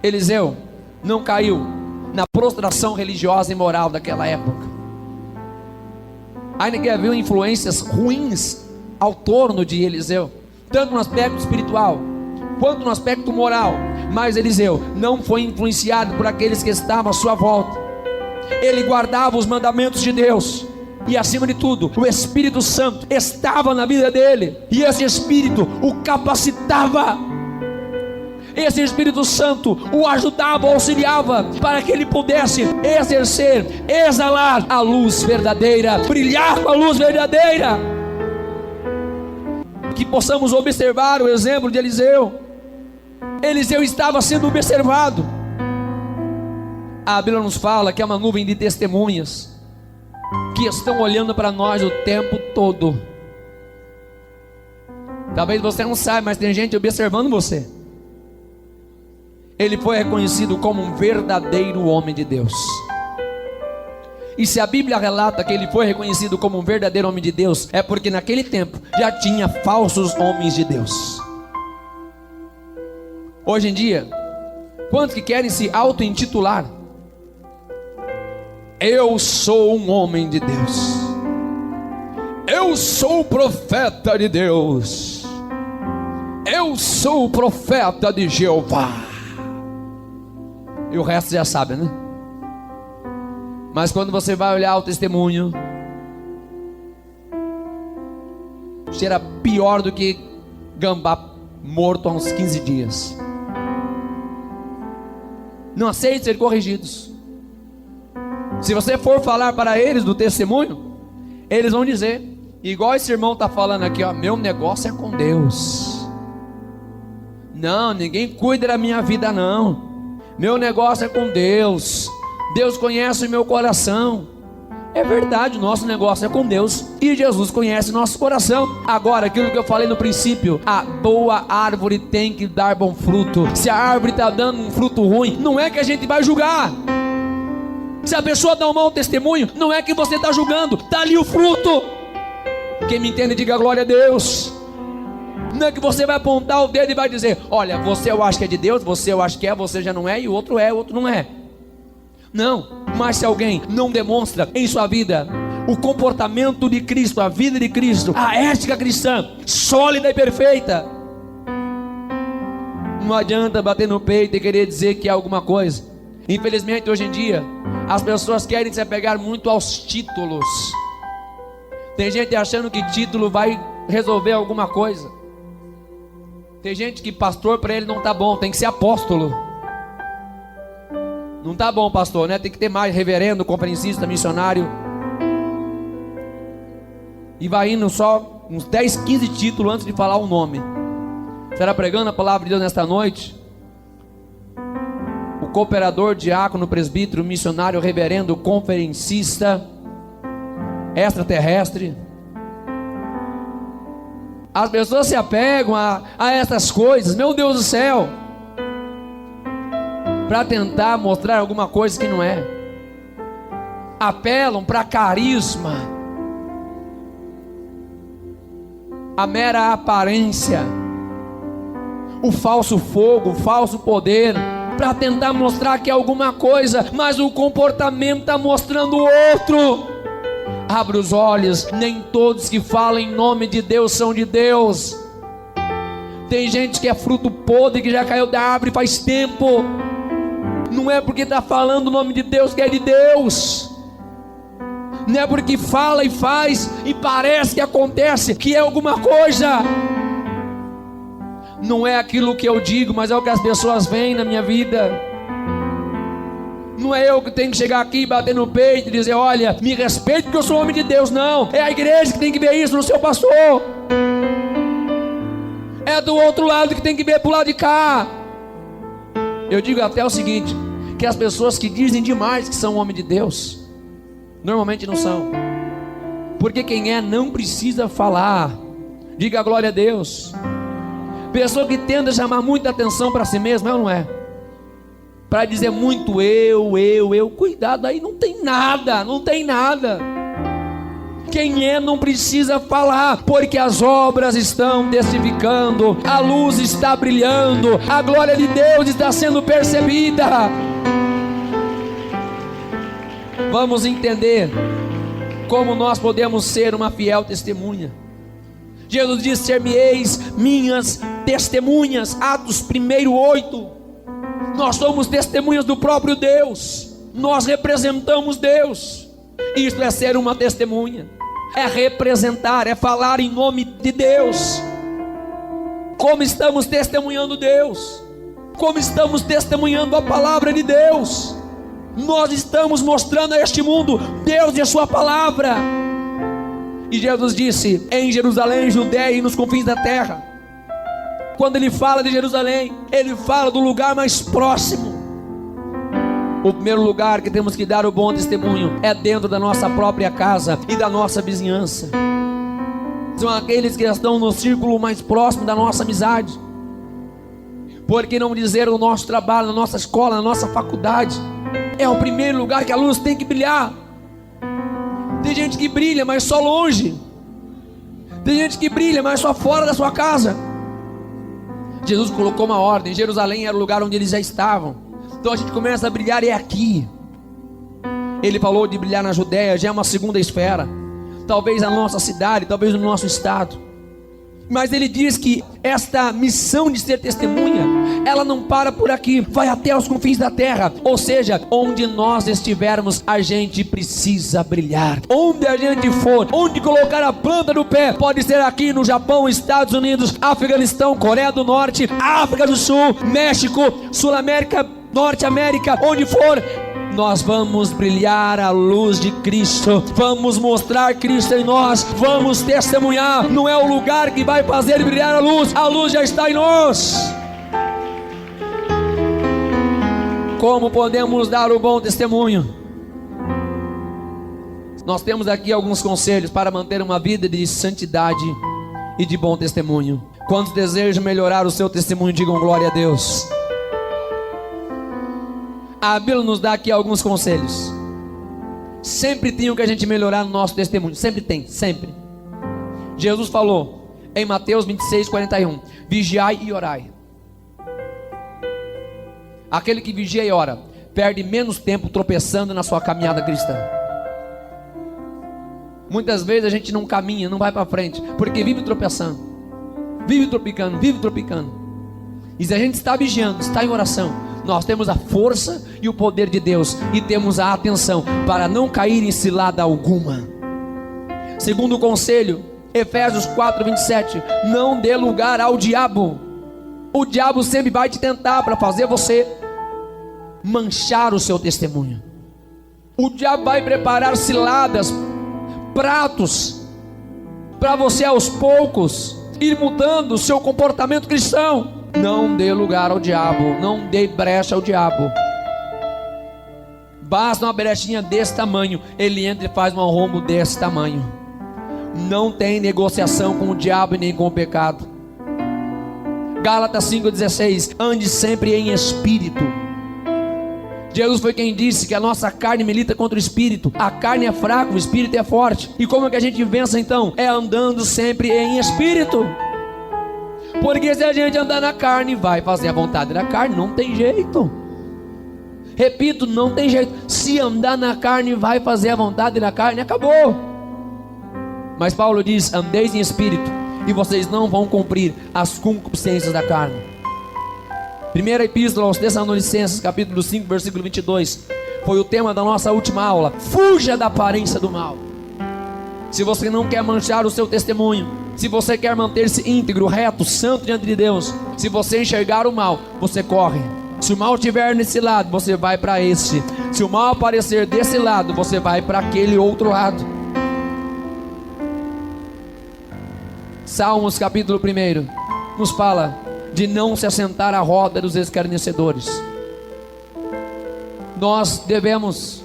A: Eliseu não caiu na prostração religiosa e moral daquela época. Ainda que havia influências ruins ao torno de Eliseu, tanto no aspecto espiritual quanto no aspecto moral, mas Eliseu não foi influenciado por aqueles que estavam à sua volta. Ele guardava os mandamentos de Deus, e acima de tudo, o Espírito Santo estava na vida dele, e esse Espírito o capacitava. Esse Espírito Santo o ajudava, o auxiliava, para que ele pudesse exercer, exalar a luz verdadeira, brilhar com a luz verdadeira. Que possamos observar o exemplo de Eliseu. Eliseu estava sendo observado. A Bíblia nos fala que é uma nuvem de testemunhas que estão olhando para nós o tempo todo. Talvez você não saiba, mas tem gente observando você. Ele foi reconhecido como um verdadeiro homem de Deus. E se a Bíblia relata que ele foi reconhecido como um verdadeiro homem de Deus, é porque naquele tempo já tinha falsos homens de Deus. Hoje em dia, quantos que querem se auto-intitular: eu sou um homem de Deus, eu eu sou o profeta de Deus, eu sou o profeta de Jeová. E o resto já sabe, né? Mas quando você vai olhar o testemunho, cheira pior do que gambá morto há uns 15 dias. Não aceite ser corrigidos. Se você for falar para eles do testemunho, eles vão dizer, igual esse irmão está falando aqui, ó, meu negócio é com Deus. Não, ninguém cuida da minha vida não. Meu negócio é com Deus. Deus conhece o meu coração. É verdade, o nosso negócio é com Deus e Jesus conhece nosso coração. Agora, aquilo que eu falei no princípio, a boa árvore tem que dar bom fruto. Se a árvore está dando um fruto ruim, não é que a gente vai julgar. Se a pessoa dá um mau testemunho, não é que você está julgando, está ali o fruto. Quem me entende, diga glória a Deus. Não é que você vai apontar o dedo e vai dizer, olha, você eu acho que é de Deus, você eu acho que é, você já não é, e o outro não é. Não, mas se alguém não demonstra em sua vida o comportamento de Cristo, a vida de Cristo, a ética cristã, sólida e perfeita, não adianta bater no peito e querer dizer que é alguma coisa. Infelizmente hoje em dia, as pessoas querem se apegar muito aos títulos. Tem gente achando que título vai resolver alguma coisa. Tem gente que pastor para ele não tá bom, tem que ser apóstolo. Não tá bom, pastor, né? Tem que ter mais reverendo, conferencista, missionário. E vai indo só uns 10, 15 títulos antes de falar o nome. Será pregando a palavra de Deus nesta noite? O cooperador, diácono, presbítero, missionário, reverendo, conferencista, extraterrestre. As pessoas se apegam a essas coisas, meu Deus do céu, para tentar mostrar alguma coisa que não é. Apelam para carisma, a mera aparência, o falso fogo, o falso poder, para tentar mostrar que é alguma coisa, mas o comportamento está mostrando outro. Abre os olhos, nem todos que falam em nome de Deus são de Deus. Tem gente que é fruto podre, que já caiu da árvore faz tempo. Não é porque está falando o nome de Deus que é de Deus. Não é porque fala e faz e parece que acontece que é alguma coisa. Não é aquilo que eu digo, mas é o que as pessoas veem na minha vida. Não é eu que tenho que chegar aqui e bater no peito e dizer, olha, me respeite porque eu sou homem de Deus. Não, é a igreja que tem que ver isso no seu pastor. É do outro lado que tem que ver pro lado de cá. Eu digo até o seguinte, que as pessoas que dizem demais que são homem de Deus, normalmente não são. Porque quem é não precisa falar. Diga glória a Deus. Pessoa que tenta chamar muita atenção para si mesma, é ou não é? Para dizer muito eu, cuidado, aí não tem nada, não tem nada. Quem é não precisa falar, porque as obras estão testificando, a luz está brilhando, a glória de Deus está sendo percebida. Vamos entender como nós podemos ser uma fiel testemunha. Jesus disse, ser-me-eis minhas testemunhas, Atos 1:8. Nós somos testemunhas do próprio Deus. Nós representamos Deus. Isto é ser uma testemunha. É representar, é falar em nome de Deus. Como estamos testemunhando Deus? Como estamos testemunhando a palavra de Deus? Nós estamos mostrando a este mundo Deus e a sua palavra. E Jesus disse, em Jerusalém, Judeia e nos confins da terra. Quando ele fala de Jerusalém, ele fala do lugar mais próximo. O primeiro lugar que temos que dar o bom testemunho é dentro da nossa própria casa e da nossa vizinhança. São aqueles que estão no círculo mais próximo da nossa amizade. Por que não dizer no nosso trabalho, na nossa escola, na nossa faculdade? É o primeiro lugar que a luz tem que brilhar. Tem gente que brilha, mas só longe. Tem gente que brilha, mas só fora da sua casa. Jesus colocou uma ordem. Jerusalém era o lugar onde eles já estavam. Então a gente começa a brilhar, é aqui. Ele falou de brilhar na Judéia, já é uma segunda esfera. talvez na nossa cidade, talvez no nosso estado. Mas ele diz que esta missão de ser testemunha, ela não para por aqui, vai até os confins da terra. Ou seja, onde nós estivermos, a gente precisa brilhar. Onde a gente for, onde colocar a planta do pé, pode ser aqui no Japão, Estados Unidos, Afeganistão, Coreia do Norte, África do Sul, México, Sul América, Norte América, onde for, nós vamos brilhar a luz de Cristo, vamos mostrar Cristo em nós, vamos testemunhar. Não é o lugar que vai fazer brilhar a luz já está em nós. Como podemos dar o bom testemunho? Nós temos aqui alguns conselhos para manter uma vida de santidade e de bom testemunho. Quantos desejam melhorar o seu testemunho, digam glória a Deus. A Bíblia nos dá aqui alguns conselhos. Sempre tem o que a gente melhorar no nosso testemunho. Sempre tem, sempre. Jesus falou em Mateus 26:41: vigiai e orai. Aquele que vigia e ora perde menos tempo tropeçando na sua caminhada cristã. Muitas vezes a gente não caminha, não vai para frente, porque vive tropeçando, vive tropicando, vive tropicando. E se a gente está vigiando, está em oração, nós temos a força e o poder de Deus, e temos a atenção para não cair em cilada alguma. Segundo conselho, Efésios 4:27: não dê lugar ao diabo. O diabo sempre vai te tentar para fazer você manchar o seu testemunho. O diabo vai preparar ciladas, pratos, para você aos poucos ir mudando o seu comportamento cristão. Não dê lugar ao diabo, não dê brecha ao diabo. Basta uma brechinha desse tamanho, ele entra e faz um arrombo desse tamanho. Não tem negociação com o diabo e nem com o pecado. Gálatas 5:16: ande sempre em espírito. Jesus foi quem disse que a nossa carne milita contra o espírito. A carne é fraca, o espírito é forte. E como é que a gente vença então? É andando sempre em espírito. Porque se a gente andar na carne, vai fazer a vontade da carne, não tem jeito. Repito, não tem jeito. Se andar na carne, vai fazer a vontade da carne, acabou. Mas Paulo diz: andeis em espírito, e vocês não vão cumprir as concupiscências da carne. Primeira epístola aos Tessalonicenses, capítulo 5, versículo 22, foi o tema da nossa última aula. Fuja da aparência do mal. Se você não quer manchar o seu testemunho, se você quer manter-se íntegro, reto, santo diante de Deus, se você enxergar o mal, você corre. Se o mal estiver nesse lado, você vai para esse. Se o mal aparecer desse lado, você vai para aquele outro lado. Salmos capítulo 1 nos fala de não se assentar à roda dos escarnecedores. Nós devemos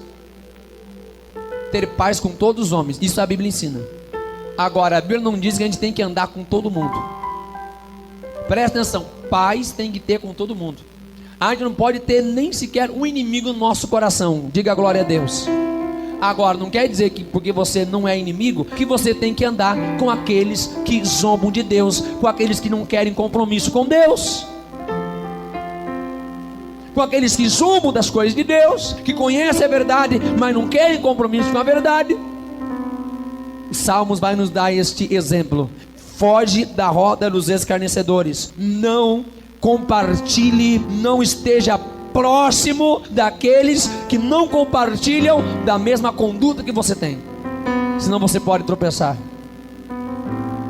A: ter paz com todos os homens, isso a Bíblia ensina. Agora, a Bíblia não diz que a gente tem que andar com todo mundo. Presta atenção, paz tem que ter com todo mundo. A gente não pode ter nem sequer um inimigo no nosso coração. Diga glória a Deus. Agora, não quer dizer que porque você não é inimigo, que você tem que andar com aqueles que zombam de Deus, com aqueles que não querem compromisso com Deus, com aqueles que zombam das coisas de Deus, que conhecem a verdade, mas não querem compromisso com a verdade. Salmos vai nos dar este exemplo. Foge da roda dos escarnecedores. Não compartilhe, não esteja próximo daqueles que não compartilham da mesma conduta que você tem, senão você pode tropeçar.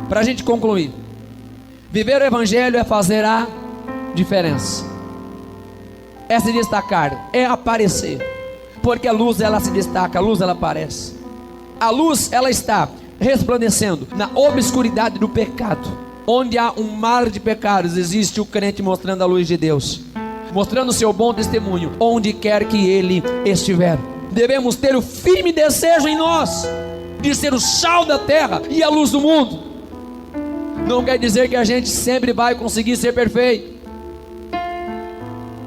A: Para a gente concluir, viver o evangelho é fazer a diferença, é se destacar, é aparecer, porque a luz ela se destaca, a luz ela aparece. A luz ela está resplandecendo na obscuridade do pecado. Onde há um mar de pecados, existe o crente mostrando a luz de Deus, mostrando o seu bom testemunho, onde quer que ele estiver. Devemos ter o firme desejo em nós, de ser o sal da terra e a luz do mundo. Não quer dizer que a gente sempre vai conseguir ser perfeito.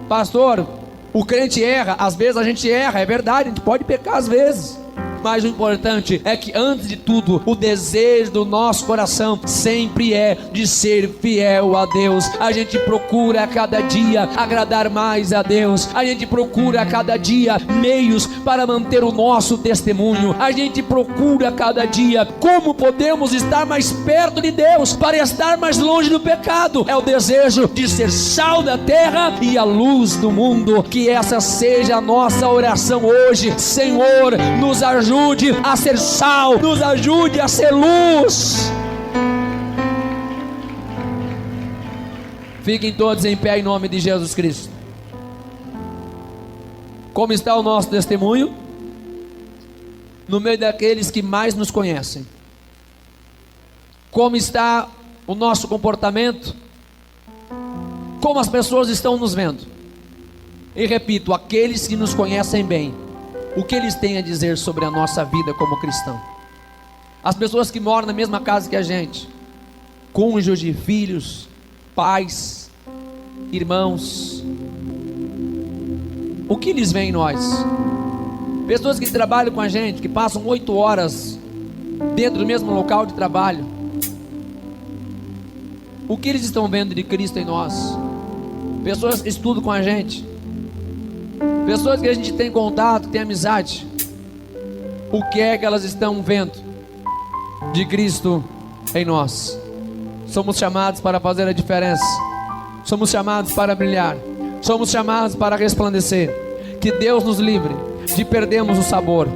A: Pastor, o crente erra, às vezes a gente erra, é verdade, a gente pode pecar às vezes. mas o importante é que, antes de tudo, o desejo do nosso coração sempre é de ser fiel a Deus. A gente procura a cada dia agradar mais a Deus. A gente procura a cada dia meios para manter o nosso testemunho. A gente procura a cada dia como podemos estar mais perto de Deus, para estar mais longe do pecado. É o desejo de ser sal da terra e a luz do mundo. Que essa seja a nossa oração hoje. Senhor, nos ajude a ser sal, nos ajude a ser luz. Fiquem todos em pé em nome de Jesus Cristo. Como está o nosso testemunho? No meio daqueles que mais nos conhecem. Como está o nosso comportamento? Como as pessoas estão nos vendo? E repito, aqueles que nos conhecem bem, o que eles têm a dizer sobre a nossa vida como cristão? As pessoas que moram na mesma casa que a gente, cônjuge, filhos, pais, irmãos, o que eles veem em nós? Pessoas que trabalham com a gente, que passam 8 horas dentro do mesmo local de trabalho, o que eles estão vendo de Cristo em nós? Pessoas que estudam com a gente, pessoas que a gente tem contato, tem amizade, o que é que elas estão vendo de Cristo em nós? Somos chamados para fazer a diferença, somos chamados para brilhar, somos chamados para resplandecer. Que Deus nos livre de perdermos o sabor.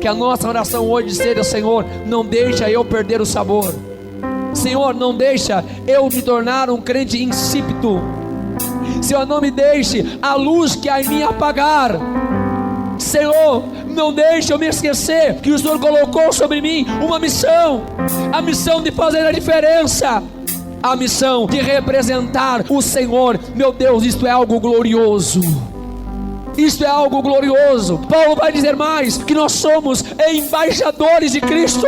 A: Que a nossa oração hoje seja: Senhor, não deixa eu perder o sabor. Senhor, não deixa eu me tornar um crente insípido. Senhor, não me deixe a luz que há em mim apagar. Senhor, não deixe eu me esquecer que o Senhor colocou sobre mim uma missão. A missão de fazer a diferença, a missão de representar o Senhor. Meu Deus, isto é algo glorioso. Isto é algo glorioso. Paulo vai dizer mais, que nós somos embaixadores de Cristo.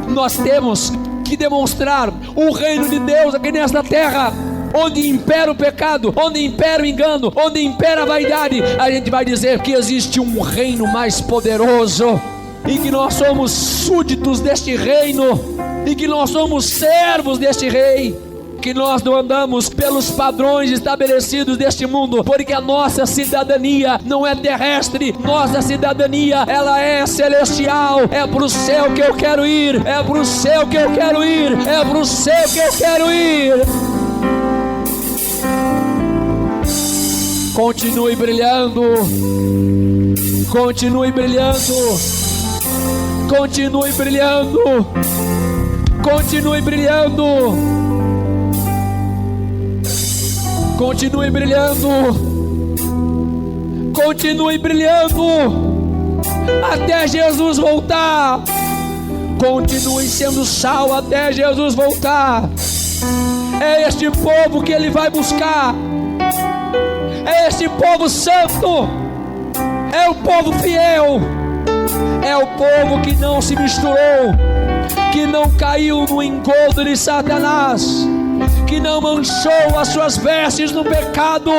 A: Nós temos que demonstrar o reino de Deus aqui nesta terra. Onde impera o pecado, onde impera o engano, onde impera a vaidade, a gente vai dizer que existe um reino mais poderoso, e que nós somos súditos deste reino, e que nós somos servos deste rei. Que nós não andamos pelos padrões estabelecidos deste mundo, porque a nossa cidadania não é terrestre, nossa cidadania, ela é celestial. É para o céu que eu quero ir, é para o céu que eu quero ir, é para o céu que eu quero ir. Continue brilhando, continue brilhando, continue brilhando, continue brilhando. Continue brilhando, continue brilhando, até Jesus voltar. Continue sendo sal até Jesus voltar. É este povo que Ele vai buscar, é este povo santo, é o povo fiel, é o povo que não se misturou, que não caiu no engodo de Satanás, que não manchou as suas vestes no pecado,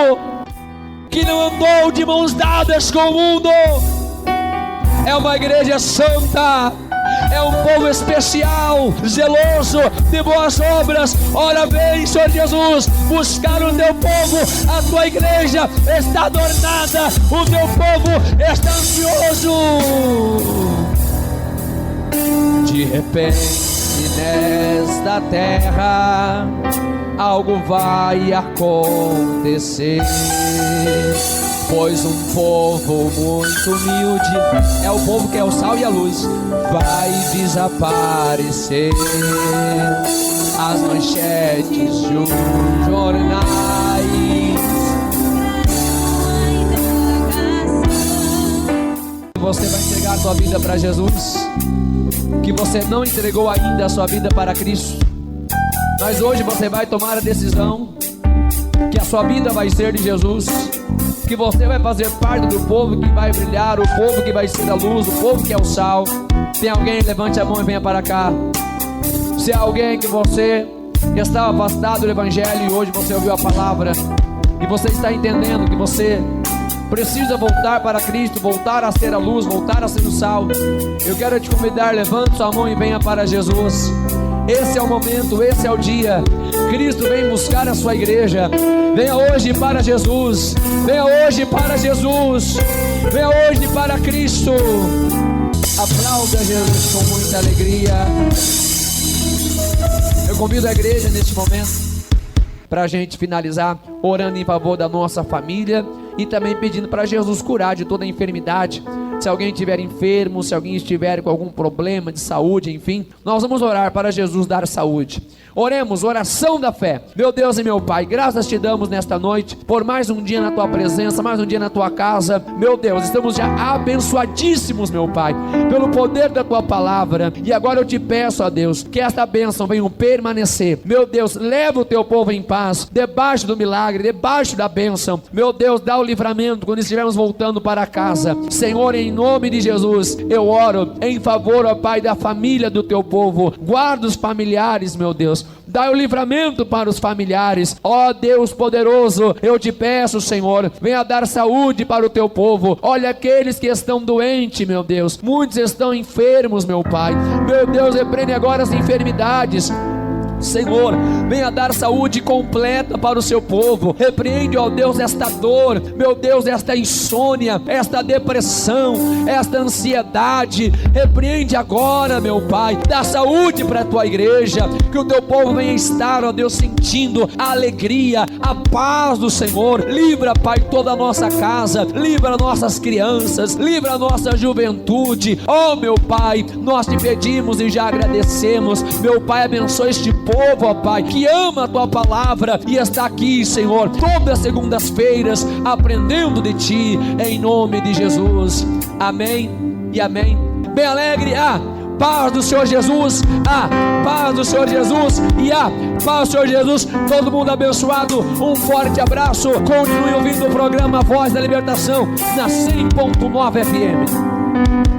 A: que não andou de mãos dadas com o mundo. É uma igreja santa, é um povo especial, zeloso de boas obras. Ora vem, Senhor Jesus, buscar o teu povo. A tua igreja está adornada, o teu povo está ansioso. De repente nesta terra algo vai acontecer, pois um povo muito humilde, é o povo que é o sal e a luz, vai desaparecer. As manchetes dos jornais, você vai entregar a sua vida para Jesus, que você não entregou ainda a sua vida para Cristo, mas hoje você vai tomar a decisão que a sua vida vai ser de Jesus, que você vai fazer parte do povo que vai brilhar, o povo que vai ser a luz, o povo que é o sal. Tem alguém? Levante a mão e venha para cá. Se é alguém que você estava afastado do Evangelho e hoje você ouviu a palavra e você está entendendo que você precisa voltar para Cristo, voltar a ser a luz, voltar a ser o sal, eu quero te convidar, levante sua mão e venha para Jesus. Esse é o momento, esse é o dia. Cristo vem buscar a sua igreja. Venha hoje para Jesus. Venha hoje para Jesus. Venha hoje para Cristo. Aplauda Jesus com muita alegria. Eu convido a igreja neste momento para a gente finalizar orando em favor da nossa família e também pedindo para Jesus curar de toda a enfermidade. Se alguém estiver enfermo, se alguém estiver com algum problema de saúde, enfim, nós vamos orar para Jesus dar saúde. Oremos, oração da fé. Meu Deus e meu Pai, graças te damos nesta noite por mais um dia na tua presença, mais um dia na tua casa. Meu Deus, estamos já abençoadíssimos, meu Pai, pelo poder da tua palavra. E agora eu te peço, ó Deus, que esta bênção venha permanecer. Meu Deus, leva o teu povo em paz, debaixo do milagre, debaixo da bênção. Meu Deus, dá o livramento quando estivermos voltando para casa. Senhor, em nome de Jesus, eu oro em favor, ó Pai, da família do teu povo. Guarda os familiares, meu Deus. Dá o livramento para os familiares. Ó Deus poderoso, eu te peço, Senhor, venha dar saúde para o teu povo. Olha aqueles que estão doentes, meu Deus. Muitos estão enfermos, meu Pai. Meu Deus, repreende agora as enfermidades. Senhor, venha dar saúde completa para o seu povo. Repreende, ó Deus, esta dor, meu Deus, esta insônia, esta depressão, esta ansiedade. Repreende agora, meu Pai. Dá saúde para a tua igreja, que o teu povo venha estar, ó Deus, sentindo a alegria, a paz do Senhor. Livra, Pai, toda a nossa casa, livra nossas crianças, livra a nossa juventude. Ó meu Pai, nós te pedimos e já agradecemos. Meu Pai, abençoe este povo, ó Pai, que ama a tua palavra e está aqui, Senhor, todas as segundas-feiras aprendendo de ti, em nome de Jesus. Amém e amém. Bem alegre, paz do Senhor Jesus, paz do Senhor Jesus e paz do Senhor Jesus. Todo mundo abençoado, um forte abraço. Continue ouvindo o programa Voz da Libertação na 100.9 FM.